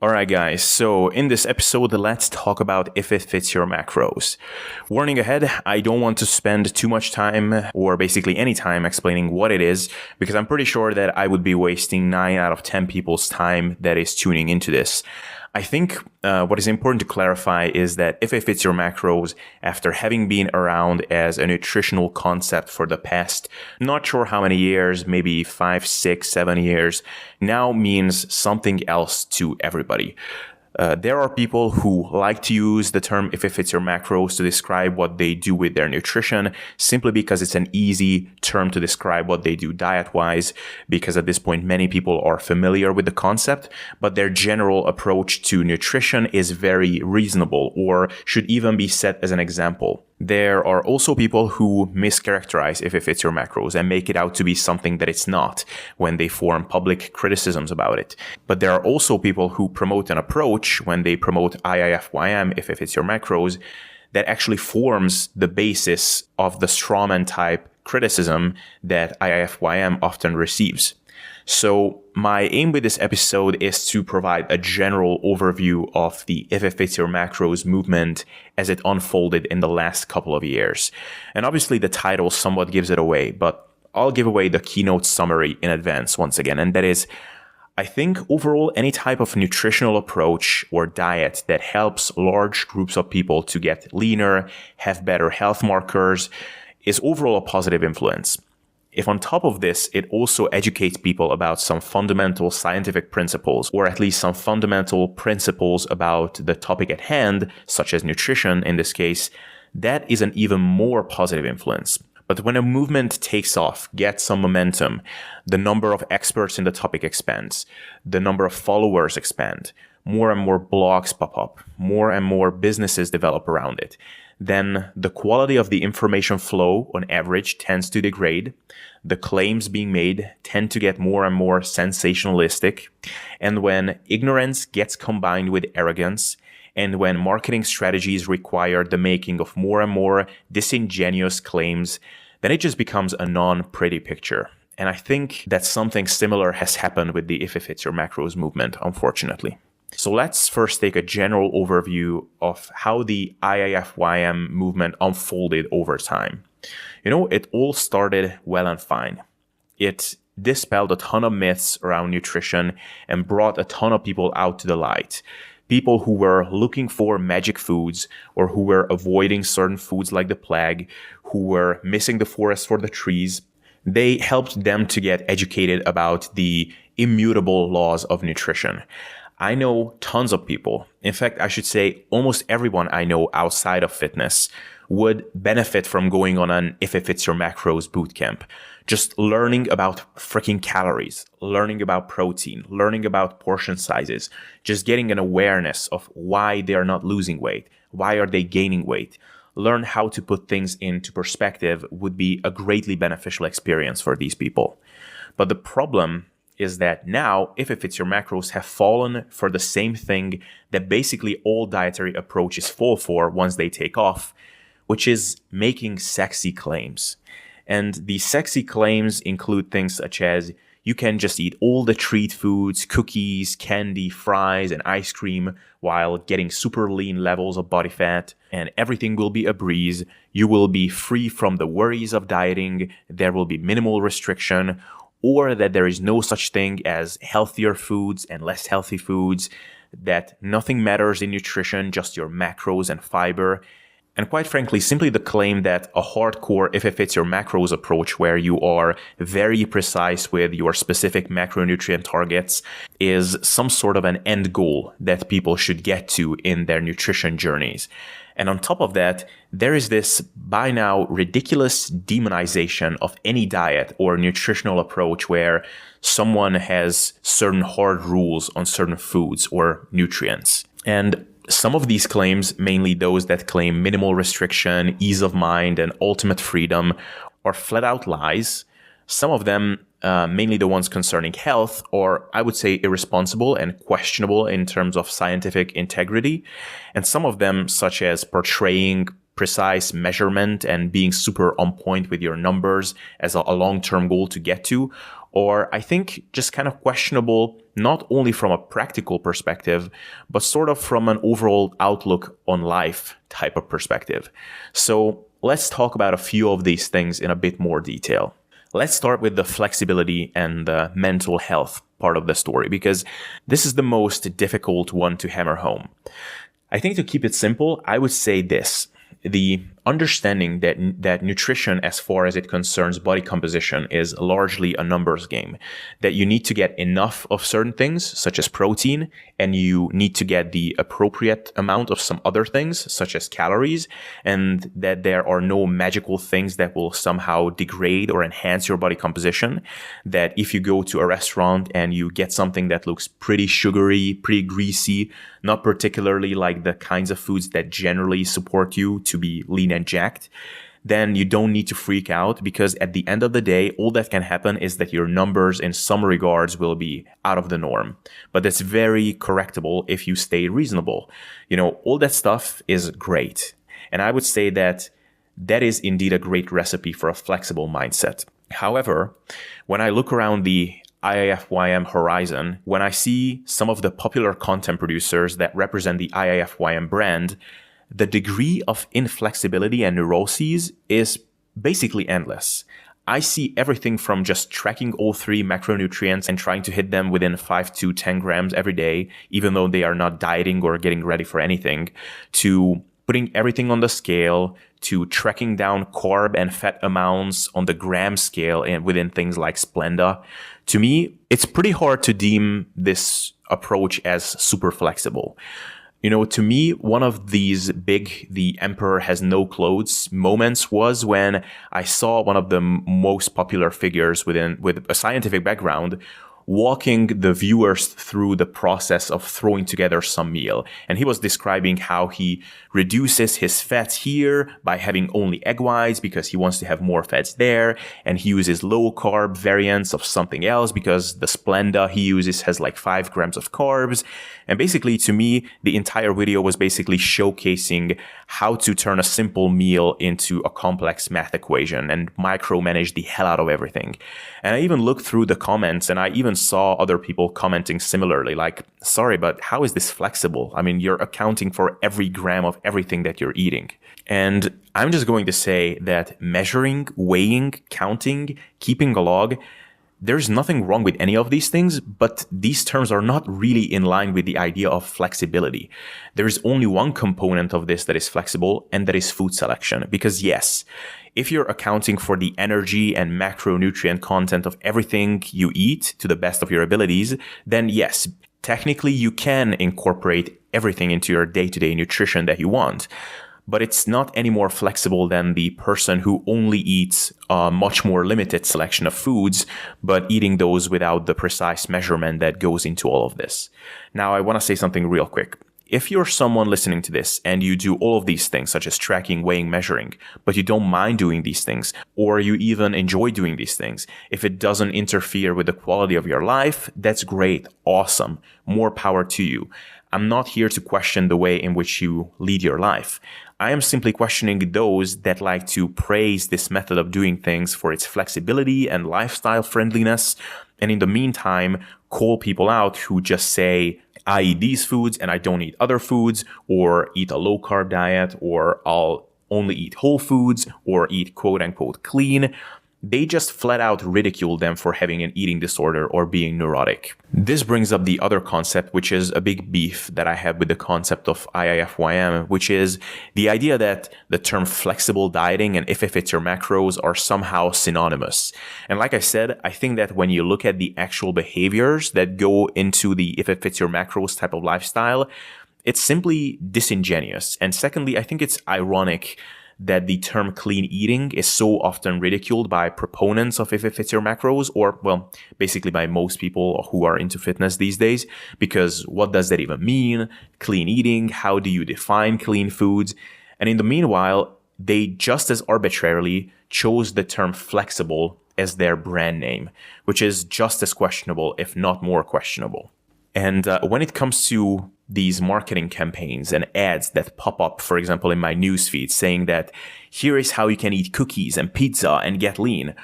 Alright guys, so in this episode, let's talk about if it fits your macros. Warning ahead, I don't want to spend too much time or basically any time explaining what it is because I'm pretty sure that I would be wasting 9 out of 10 people's time that is tuning into this. I think what is important to clarify is that if it fits your macros, after having been around as a nutritional concept for the past, not sure how many years, maybe 5, 6, 7 years, now means something else to everybody. There are people who like to use the term if it fits your macros to describe what they do with their nutrition simply because it's an easy term to describe what they do diet-wise, because at this point many people are familiar with the concept, but their general approach to nutrition is very reasonable or should even be set as an example. There are also people who mischaracterize if it fits your macros and make it out to be something that it's not when they form public criticisms about it. But there are also people who promote an approach when they promote IIFYM if it fits your macros that actually forms the basis of the strawman type criticism that IIFYM often receives. So my aim with this episode is to provide a general overview of the if it fits your macros movement as it unfolded in the last couple of years. And obviously the title somewhat gives it away, but I'll give away the keynote summary in advance once again. And that is, I think overall any type of nutritional approach or diet that helps large groups of people to get leaner, have better health markers, is overall a positive influence. If on top of this, it also educates people about some fundamental scientific principles, or at least some fundamental principles about the topic at hand, such as nutrition in this case, that is an even more positive influence. But when a movement takes off, gets some momentum, the number of experts in the topic expands, the number of followers expand, more and more blogs pop up, more and more businesses develop around it, then the quality of the information flow on average tends to degrade. The claims being made tend to get more and more sensationalistic. And when ignorance gets combined with arrogance, and when marketing strategies require the making of more and more disingenuous claims, then it just becomes a non-pretty picture. And I think that something similar has happened with the if it fits your macros movement, unfortunately. So let's first take a general overview of how the IIFYM movement unfolded over time. It all started well and fine. It dispelled a ton of myths around nutrition and brought a ton of people out to the light. People who were looking for magic foods or who were avoiding certain foods like the plague, who were missing the forest for the trees. They helped them to get educated about the immutable laws of nutrition. I know tons of people. In fact, I should say almost everyone I know outside of fitness would benefit from going on an if it fits your macros bootcamp. Just learning about freaking calories, learning about protein, learning about portion sizes, just getting an awareness of why they are not losing weight, why are they gaining weight. Learn how to put things into perspective would be a greatly beneficial experience for these people. But the problem is that now, if it fits your macros, have fallen for the same thing that basically all dietary approaches fall for once they take off, which is making sexy claims. And the sexy claims include things such as you can just eat all the treat foods, cookies, candy, fries, and ice cream while getting super lean levels of body fat, and everything will be a breeze. You will be free from the worries of dieting. There will be minimal restriction, or that there is no such thing as healthier foods and less healthy foods, that nothing matters in nutrition, just your macros and fiber. And quite frankly, simply the claim that a hardcore if it fits your macros approach where you are very precise with your specific macronutrient targets is some sort of an end goal that people should get to in their nutrition journeys. And on top of that, there is this by now ridiculous demonization of any diet or nutritional approach where someone has certain hard rules on certain foods or nutrients. And some of these claims, mainly those that claim minimal restriction, ease of mind, and ultimate freedom, are flat out lies. Some of them, mainly the ones concerning health, are, I would say, irresponsible and questionable in terms of scientific integrity. And some of them, such as portraying precise measurement and being super on point with your numbers as a long-term goal to get to, or I think just kind of questionable, not only from a practical perspective, but sort of from an overall outlook on life type of perspective. So let's talk about a few of these things in a bit more detail. Let's start with the flexibility and the mental health part of the story, because this is the most difficult one to hammer home. I think to keep it simple, I would say this. The understanding that nutrition, as far as it concerns body composition, is largely a numbers game. That you need to get enough of certain things, such as protein, and you need to get the appropriate amount of some other things, such as calories, and that there are no magical things that will somehow degrade or enhance your body composition. That if you go to a restaurant and you get something that looks pretty sugary, pretty greasy, not particularly like the kinds of foods that generally support you to be lean and jacked, then you don't need to freak out, because at the end of the day, all that can happen is that your numbers in some regards will be out of the norm. But that's very correctable if you stay reasonable. All that stuff is great. And I would say that that is indeed a great recipe for a flexible mindset. However, when I look around the IIFYM horizon, when I see some of the popular content producers that represent the IIFYM brand, the degree of inflexibility and neuroses is basically endless. I see everything from just tracking all 3 macronutrients and trying to hit them within 5 to 10 grams every day, even though they are not dieting or getting ready for anything, to putting everything on the scale, to tracking down carb and fat amounts on the gram scale and within things like Splenda. To me, it's pretty hard to deem this approach as super flexible. To me, one of these big, the emperor has no clothes moments was when I saw one of the most popular figures with a scientific background walking the viewers through the process of throwing together some meal. And he was describing how he reduces his fats here by having only egg whites because he wants to have more fats there. And he uses low carb variants of something else because the Splenda he uses has like 5 grams of carbs. And basically, to me, the entire video was basically showcasing how to turn a simple meal into a complex math equation and micromanage the hell out of everything. And I even looked through the comments and I even saw other people commenting similarly, like, sorry, but how is this flexible? I mean, you're accounting for every gram of everything that you're eating. And I'm just going to say that measuring, weighing, counting, keeping a log, there's nothing wrong with any of these things, but these terms are not really in line with the idea of flexibility. There is only one component of this that is flexible, and that is food selection. Because yes, if you're accounting for the energy and macronutrient content of everything you eat to the best of your abilities, then yes, technically you can incorporate everything into your day-to-day nutrition that you want. But it's not any more flexible than the person who only eats a much more limited selection of foods, but eating those without the precise measurement that goes into all of this. Now, I want to say something real quick. If you're someone listening to this and you do all of these things, such as tracking, weighing, measuring, but you don't mind doing these things, or you even enjoy doing these things, if it doesn't interfere with the quality of your life, that's great, awesome, more power to you. I'm not here to question the way in which you lead your life. I am simply questioning those that like to praise this method of doing things for its flexibility and lifestyle friendliness, and in the meantime, call people out who just say, I eat these foods and I don't eat other foods, or eat a low carb diet, or I'll only eat whole foods, or eat quote unquote clean. They just flat out ridicule them for having an eating disorder or being neurotic. This brings up the other concept, which is a big beef that I have with the concept of IIFYM, which is the idea that the term flexible dieting and if it fits your macros are somehow synonymous. And like I said, I think that when you look at the actual behaviors that go into the if it fits your macros type of lifestyle, it's simply disingenuous. And secondly, I think it's ironic that the term clean eating is so often ridiculed by proponents of if it fits your macros, or, well, basically by most people who are into fitness these days, because what does that even mean? Clean eating, how do you define clean foods? And in the meanwhile, they just as arbitrarily chose the term flexible as their brand name, which is just as questionable, if not more questionable. And when it comes to these marketing campaigns and ads that pop up, for example, in my newsfeed saying that here is how you can eat cookies and pizza and get lean,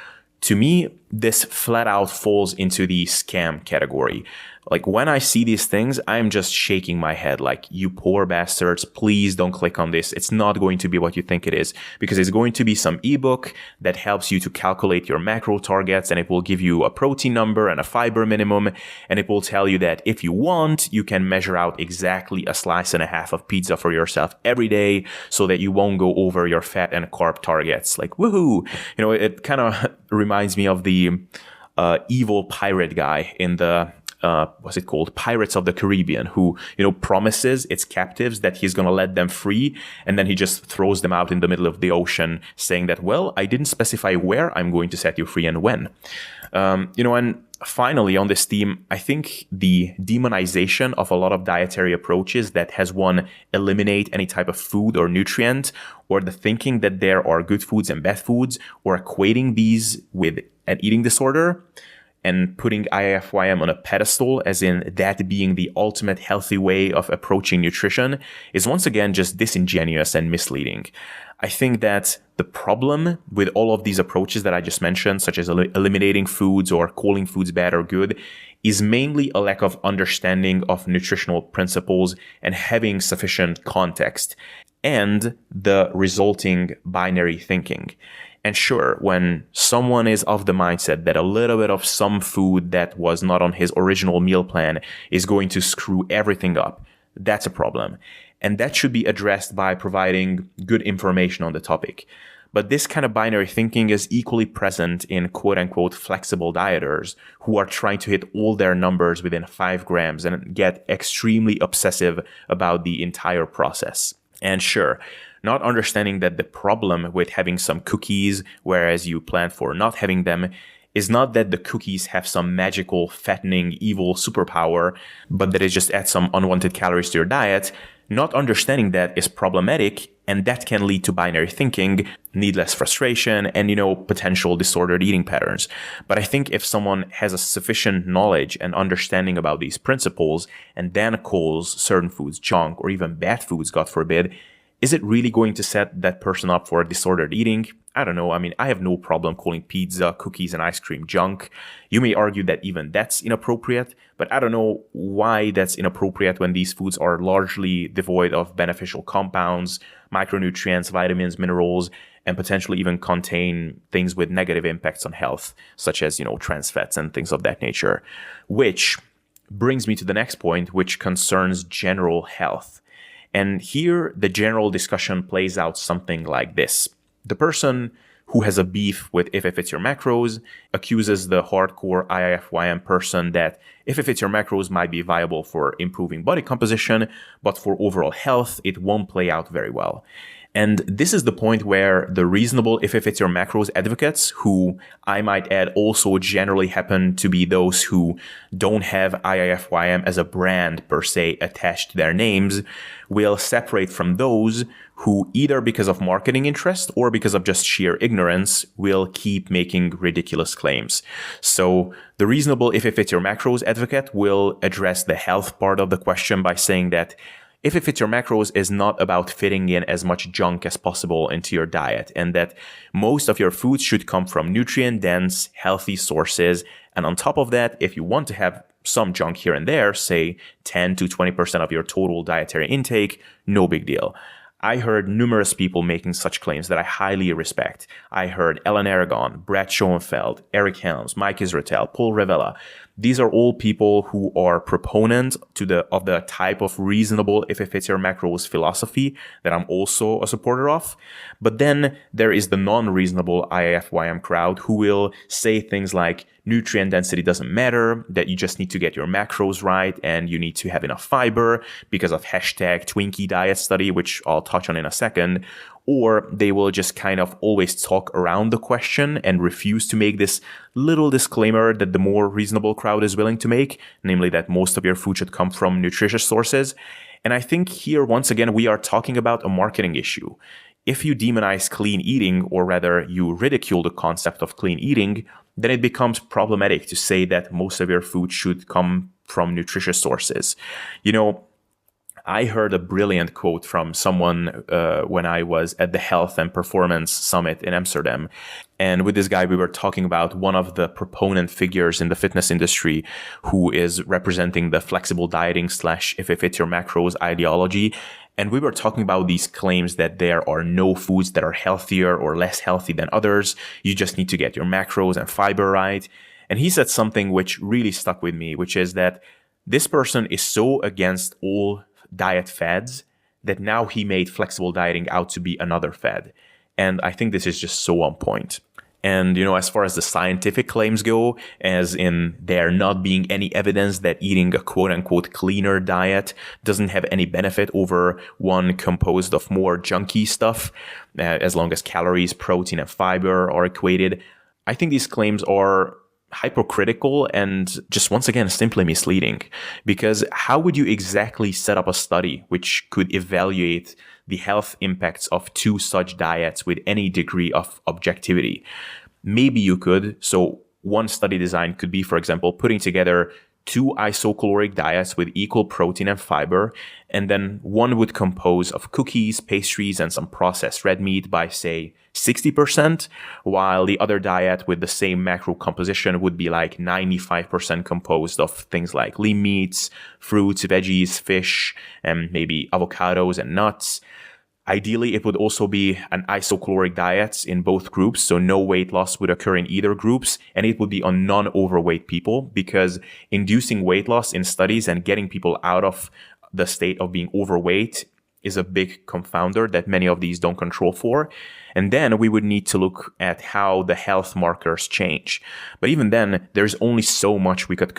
To me, this flat out falls into the scam category. Like when I see these things, I'm just shaking my head like, you poor bastards, please don't click on this. It's not going to be what you think it is, because it's going to be some ebook that helps you to calculate your macro targets, and it will give you a protein number and a fiber minimum, and it will tell you that if you want, you can measure out exactly a slice and a half of pizza for yourself every day so that you won't go over your fat and carb targets. Like, woohoo! It kind of reminds me of the evil pirate guy in the what's it called? Pirates of the Caribbean, who, promises its captives that he's going to let them free. And then he just throws them out in the middle of the ocean saying that, well, I didn't specify where I'm going to set you free and when. And finally, on this theme, I think the demonization of a lot of dietary approaches that has one eliminate any type of food or nutrient, or the thinking that there are good foods and bad foods, or equating these with an eating disorder, and putting IIFYM on a pedestal as in that being the ultimate healthy way of approaching nutrition, is once again just disingenuous and misleading. I think that the problem with all of these approaches that I just mentioned, such as eliminating foods or calling foods bad or good, is mainly a lack of understanding of nutritional principles and having sufficient context, and the resulting binary thinking. And sure, when someone is of the mindset that a little bit of some food that was not on his original meal plan is going to screw everything up, that's a problem. And that should be addressed by providing good information on the topic. But this kind of binary thinking is equally present in quote-unquote flexible dieters who are trying to hit all their numbers within 5 grams and get extremely obsessive about the entire process. And sure, not understanding that the problem with having some cookies, whereas you plan for not having them, is not that the cookies have some magical, fattening, evil superpower, but that it just adds some unwanted calories to your diet. Not understanding that is problematic, and that can lead to binary thinking, needless frustration, and, potential disordered eating patterns. But I think if someone has a sufficient knowledge and understanding about these principles, and then calls certain foods junk or even bad foods, God forbid, is it really going to set that person up for disordered eating? I don't know. I mean, I have no problem calling pizza, cookies, and ice cream junk. You may argue that even that's inappropriate, but I don't know why that's inappropriate when these foods are largely devoid of beneficial compounds, micronutrients, vitamins, minerals, and potentially even contain things with negative impacts on health, such as, trans fats and things of that nature. Which brings me to the next point, which concerns general health. And here, the general discussion plays out something like this. The person who has a beef with If It Fits Your Macros accuses the hardcore IIFYM person that If It Fits Your Macros might be viable for improving body composition, but for overall health, it won't play out very well. And this is the point where the reasonable If It Fits Your Macros advocates, who I might add also generally happen to be those who don't have IIFYM as a brand per se attached to their names, will separate from those who either because of marketing interest or because of just sheer ignorance will keep making ridiculous claims. So the reasonable If It Fits Your Macros advocate will address the health part of the question by saying that If It Fits Your Macros is not about fitting in as much junk as possible into your diet, and that most of your foods should come from nutrient-dense, healthy sources. And on top of that, if you want to have some junk here and there, say 10 to 20% of your total dietary intake, no big deal. I heard numerous people making such claims that I highly respect. I heard Ellen Aragon, Brad Schoenfeld, Eric Helms, Mike Israetel, Paul Revella. These are all people who are proponents of the type of reasonable If It Fits Your Macros philosophy that I'm also a supporter of. But then there is the non-reasonable IIFYM crowd who will say things like nutrient density doesn't matter, that you just need to get your macros right and you need to have enough fiber because of hashtag Twinkie diet study, which I'll touch on in a second. Or they will just kind of always talk around the question and refuse to make this little disclaimer that the more reasonable crowd is willing to make, namely that most of your food should come from nutritious sources. And I think here, once again, we are talking about a marketing issue. If you demonize clean eating, or rather you ridicule the concept of clean eating, then it becomes problematic to say that most of your food should come from nutritious sources. I heard a brilliant quote from someone when I was at the Health and Performance Summit in Amsterdam. And with this guy, we were talking about one of the proponent figures in the fitness industry who is representing the flexible dieting / if it fits your macros ideology. And we were talking about these claims that there are no foods that are healthier or less healthy than others. You just need to get your macros and fiber right. And he said something which really stuck with me, which is that this person is so against all diet fads that now he made flexible dieting out to be another fad. And I think this is just so on point. And, as far as the scientific claims go, as in there not being any evidence that eating a quote unquote cleaner diet doesn't have any benefit over one composed of more junky stuff, as long as calories, protein, and fiber are equated, I think these claims are hypocritical and just once again simply misleading, because how would you exactly set up a study which could evaluate the health impacts of two such diets with any degree of objectivity? Maybe you could. So one study design could be, for example, putting together two isocaloric diets with equal protein and fiber, and then one would compose of cookies, pastries, and some processed red meat by, say, 60%, while the other diet with the same macro composition would be like 95% composed of things like lean meats, fruits, veggies, fish, and maybe avocados and nuts. Ideally, it would also be an isocaloric diet in both groups, so no weight loss would occur in either groups, and it would be on non-overweight people, because inducing weight loss in studies and getting people out of the state of being overweight is a big confounder that many of these don't control for. And then we would need to look at how the health markers change. But even then, there's only so much we could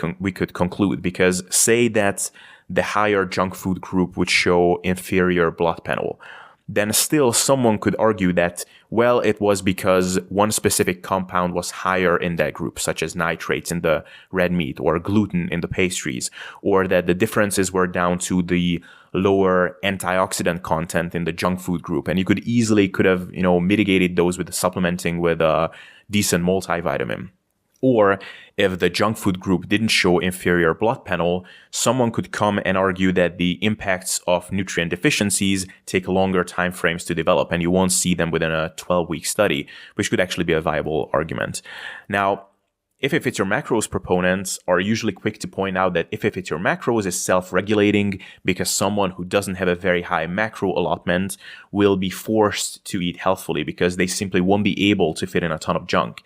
conclude, because say that the higher junk food group would show inferior blood panel, then still someone could argue that, well, it was because one specific compound was higher in that group, such as nitrates in the red meat or gluten in the pastries, or that the differences were down to the lower antioxidant content in the junk food group. And you could have, mitigated those with supplementing with a decent multivitamin. Or if the junk food group didn't show inferior blood panel, someone could come and argue that the impacts of nutrient deficiencies take longer time frames to develop, and you won't see them within a 12-week study, which could actually be a viable argument. Now, if it fits your macros proponents are usually quick to point out that if it fits your macros is self-regulating, because someone who doesn't have a very high macro allotment will be forced to eat healthfully because they simply won't be able to fit in a ton of junk.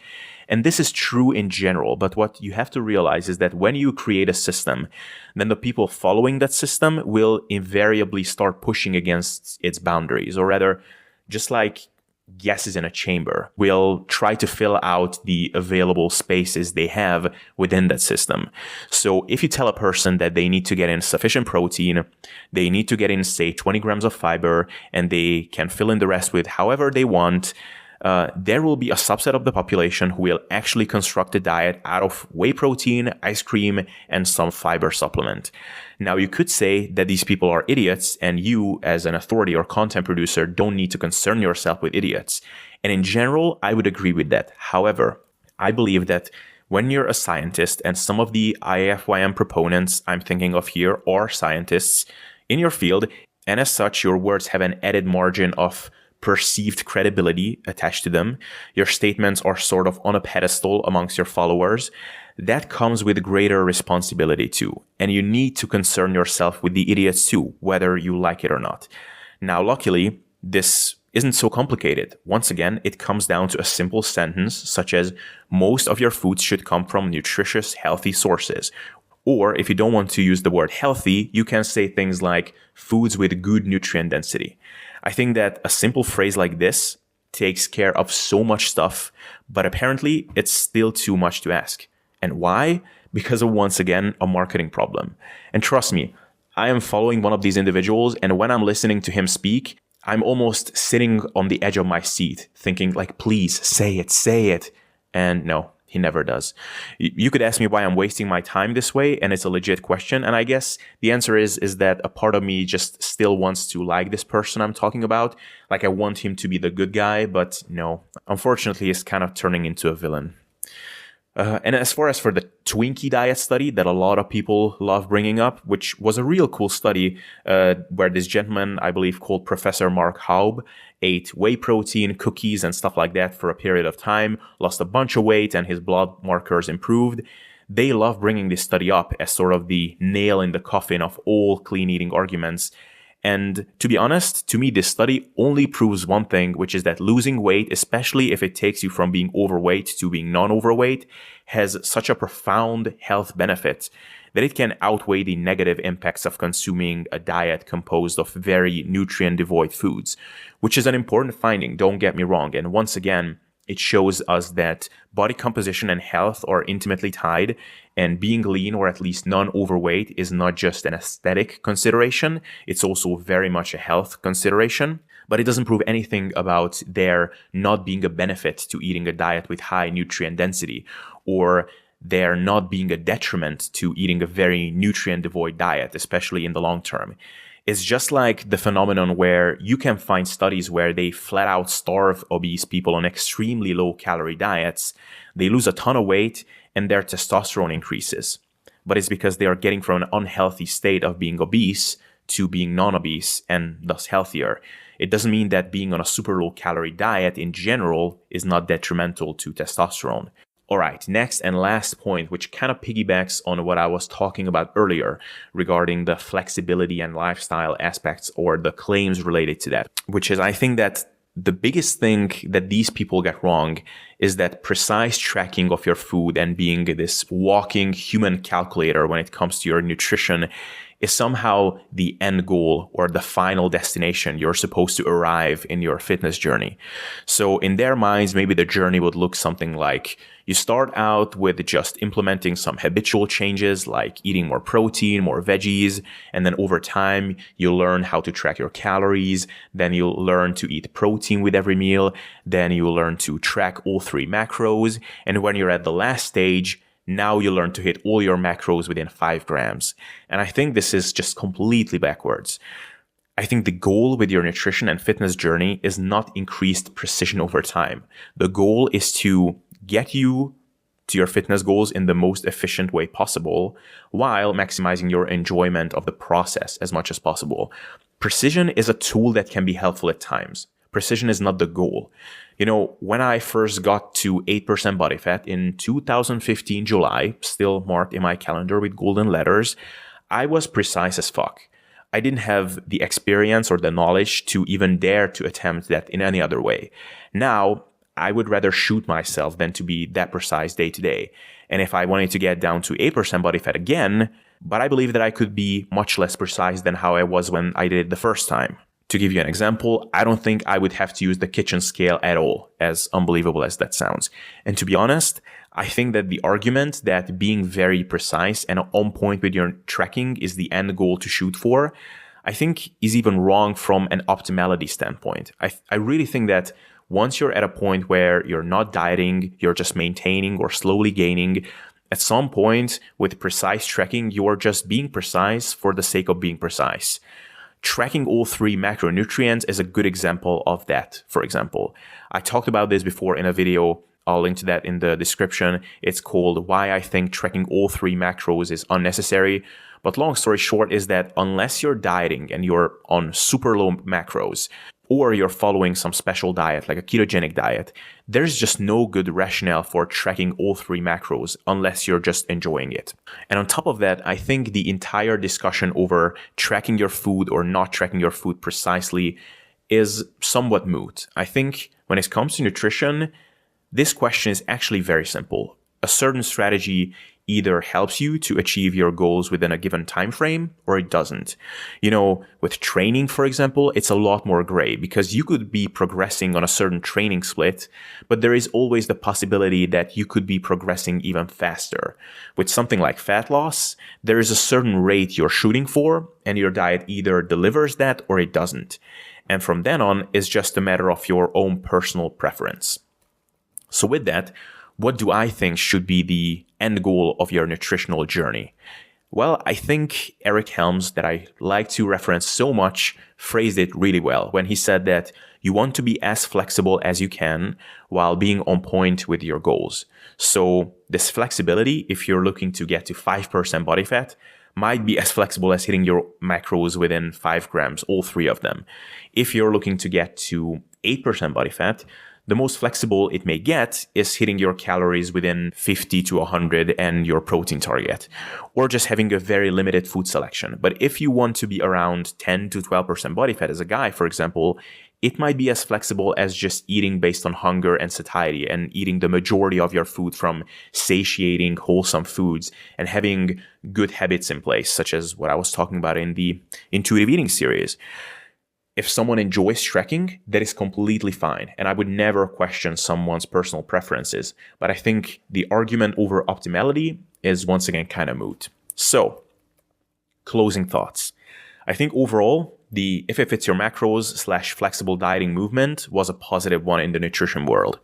And this is true in general, but what you have to realize is that when you create a system, then the people following that system will invariably start pushing against its boundaries, or rather, just like gases in a chamber, will try to fill out the available spaces they have within that system. So if you tell a person that they need to get in sufficient protein, they need to get in, say, 20 grams of fiber, and they can fill in the rest with however they want, there will be a subset of the population who will actually construct a diet out of whey protein, ice cream, and some fiber supplement. Now, you could say that these people are idiots, and you, as an authority or content producer, don't need to concern yourself with idiots. And in general, I would agree with that. However, I believe that when you're a scientist, and some of the IIFYM proponents I'm thinking of here are scientists in your field, and as such, your words have an added margin of perceived credibility attached to them. Your statements are sort of on a pedestal amongst your followers. That comes with greater responsibility too. And you need to concern yourself with the idiots too, whether you like it or not. Now, luckily, this isn't so complicated. Once again, it comes down to a simple sentence such as, most of your foods should come from nutritious, healthy sources. Or if you don't want to use the word healthy, you can say things like foods with good nutrient density. I think that a simple phrase like this takes care of so much stuff, but apparently it's still too much to ask. And why? Because of, once again, a marketing problem. And trust me, I am following one of these individuals, and when I'm listening to him speak, I'm almost sitting on the edge of my seat, thinking like, please, say it. And no, he never does. You could ask me why I'm wasting my time this way, and it's a legit question. And I guess the answer is that a part of me just still wants to like this person I'm talking about. Like, I want him to be the good guy, but no, unfortunately, he's kind of turning into a villain. And as far as for the Twinkie diet study that a lot of people love bringing up, which was a real cool study where this gentleman, I believe called Professor Mark Haub, ate whey protein, cookies, and stuff like that for a period of time, lost a bunch of weight, and his blood markers improved. They love bringing this study up as sort of the nail in the coffin of all clean eating arguments. And to be honest, to me, this study only proves one thing, which is that losing weight, especially if it takes you from being overweight to being non-overweight, has such a profound health benefit that it can outweigh the negative impacts of consuming a diet composed of very nutrient-devoid foods, which is an important finding, don't get me wrong. And once again, it shows us that body composition and health are intimately tied, and being lean or at least non-overweight is not just an aesthetic consideration, it's also very much a health consideration. But it doesn't prove anything about there not being a benefit to eating a diet with high nutrient density, or there not being a detriment to eating a very nutrient-devoid diet, especially in the long term. It's just like the phenomenon where you can find studies where they flat out starve obese people on extremely low calorie diets. They lose a ton of weight and their testosterone increases. But it's because they are getting from an unhealthy state of being obese to being non-obese and thus healthier. It doesn't mean that being on a super low calorie diet in general is not detrimental to testosterone. All right, next and last point, which kind of piggybacks on what I was talking about earlier regarding the flexibility and lifestyle aspects or the claims related to that, which is I think that the biggest thing that these people get wrong is that precise tracking of your food and being this walking human calculator when it comes to your nutrition is somehow the end goal or the final destination you're supposed to arrive in your fitness journey. So in their minds, maybe the journey would look something like you start out with just implementing some habitual changes like eating more protein, more veggies, and then over time you learn how to track your calories, then you'll learn to eat protein with every meal, then you'll learn to track all 3 macros, and when you're at the last stage, now you learn to hit all your macros within 5 grams. And I think this is just completely backwards. I think the goal with your nutrition and fitness journey is not increased precision over time. The goal is to get you to your fitness goals in the most efficient way possible while maximizing your enjoyment of the process as much as possible. Precision is a tool that can be helpful at times. Precision is not the goal. You know, when I first got to 8% body fat in 2015 July, still marked in my calendar with golden letters, I was precise as fuck. I didn't have the experience or the knowledge to even dare to attempt that in any other way. Now, I would rather shoot myself than to be that precise day to day. And if I wanted to get down to 8% body fat again, but I believe that I could be much less precise than how I was when I did it the first time. To give you an example, I don't think I would have to use the kitchen scale at all, as unbelievable as that sounds. And to be honest, I think that the argument that being very precise and on point with your tracking is the end goal to shoot for, I think is even wrong from an optimality standpoint. I really think that once you're at a point where you're not dieting, you're just maintaining or slowly gaining, at some point with precise tracking, you're just being precise for the sake of being precise. Tracking all 3 macronutrients is a good example of that, for example. I talked about this before in a video. I'll link to that in the description. It's called Why I Think Tracking All 3 Macros is Unnecessary. But long story short is that unless you're dieting and you're on super low macros, or you're following some special diet like a ketogenic diet, there's just no good rationale for tracking all 3 macros unless you're just enjoying it. And on top of that, I think the entire discussion over tracking your food or not tracking your food precisely is somewhat moot. I think when it comes to nutrition, this question is actually very simple. A certain strategy either helps you to achieve your goals within a given time frame or it doesn't. You know, with training, for example, it's a lot more gray because you could be progressing on a certain training split, but there is always the possibility that you could be progressing even faster. With something like fat loss, there is a certain rate you're shooting for and your diet either delivers that or it doesn't. And from then on, it's just a matter of your own personal preference. So with that, what do I think should be the end goal of your nutritional journey? Well, I think Eric Helms, that I like to reference so much, phrased it really well when he said that you want to be as flexible as you can while being on point with your goals. So this flexibility, if you're looking to get to 5% body fat, might be as flexible as hitting your macros within 5 grams, all 3 of them. If you're looking to get to 8% body fat, the most flexible it may get is hitting your calories within 50 to 100 and your protein target, or just having a very limited food selection. But if you want to be around 10 to 12% body fat as a guy, for example, it might be as flexible as just eating based on hunger and satiety and eating the majority of your food from satiating, wholesome foods and having good habits in place, such as what I was talking about in the intuitive eating series. If someone enjoys trekking, that is completely fine. And I would never question someone's personal preferences. But I think the argument over optimality is once again kind of moot. So, closing thoughts. I think overall, the if it fits your macros / flexible dieting movement was a positive one in the nutrition world,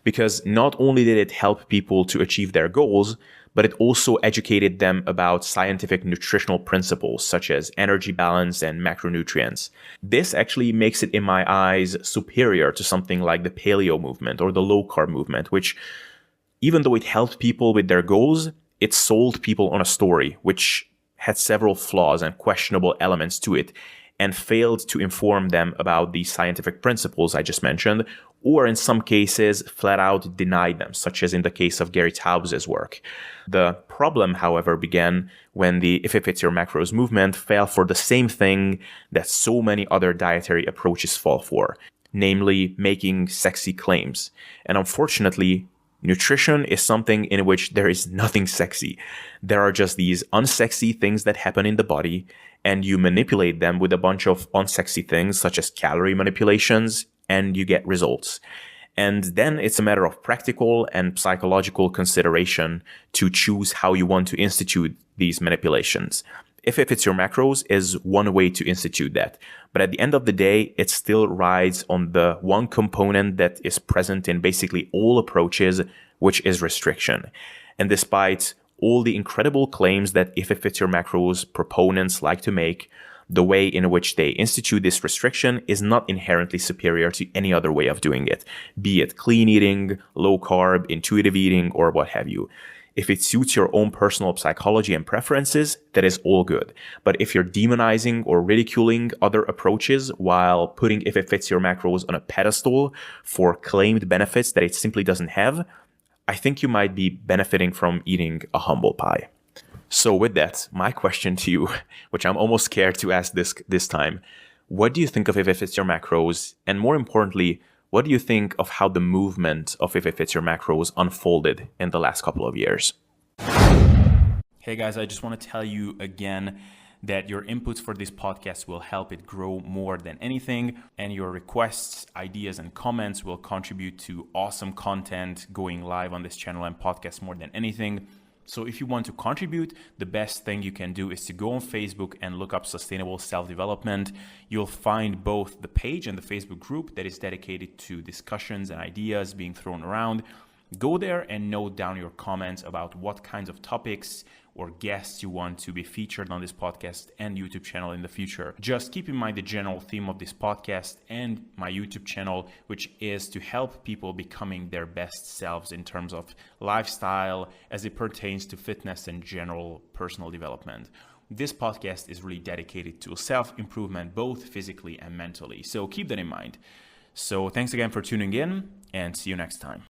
because not only did it help people to achieve their goals, but it also educated them about scientific nutritional principles such as energy balance and macronutrients. This actually makes it, in my eyes, superior to something like the paleo movement or the low carb movement, which, even though it helped people with their goals, it sold people on a story which had several flaws and questionable elements to it, and failed to inform them about the scientific principles I just mentioned, or in some cases flat out denied them, such as in the case of Gary Taubes' work. The problem, however, began when the If It Fits Your Macros movement fell for the same thing that so many other dietary approaches fall for, namely making sexy claims. And unfortunately, nutrition is something in which there is nothing sexy. There are just these unsexy things that happen in the body, and you manipulate them with a bunch of unsexy things such as calorie manipulations, and you get results. And then it's a matter of practical and psychological consideration to choose how you want to institute these manipulations. If it fits your macros is one way to institute that. But at the end of the day, it still rides on the one component that is present in basically all approaches, which is restriction. And despite all the incredible claims that If It Fits Your Macros proponents like to make, the way in which they institute this restriction is not inherently superior to any other way of doing it, be it clean eating, low carb, intuitive eating, or what have you. If it suits your own personal psychology and preferences, that is all good. But if you're demonizing or ridiculing other approaches while putting If It Fits Your Macros on a pedestal for claimed benefits that it simply doesn't have, I think you might be benefiting from eating a humble pie. So with that, my question to you, which I'm almost scared to ask this time, what do you think of If It Fits Your Macros? And more importantly, what do you think of how the movement of If It Fits Your Macros unfolded in the last couple of years? Hey guys, I just want to tell you again that your inputs for this podcast will help it grow more than anything, and your requests, ideas, and comments will contribute to awesome content going live on this channel and podcast more than anything. So if you want to contribute, the best thing you can do is to go on Facebook and look up Sustainable Self-Development. You'll find both the page and the Facebook group that is dedicated to discussions and ideas being thrown around. Go there and note down your comments about what kinds of topics or guests you want to be featured on this podcast and YouTube channel in the future. Just keep in mind the general theme of this podcast and my YouTube channel, which is to help people becoming their best selves in terms of lifestyle as it pertains to fitness and general personal development. This podcast is really dedicated to self-improvement, both physically and mentally. So keep that in mind. So thanks again for tuning in, and see you next time.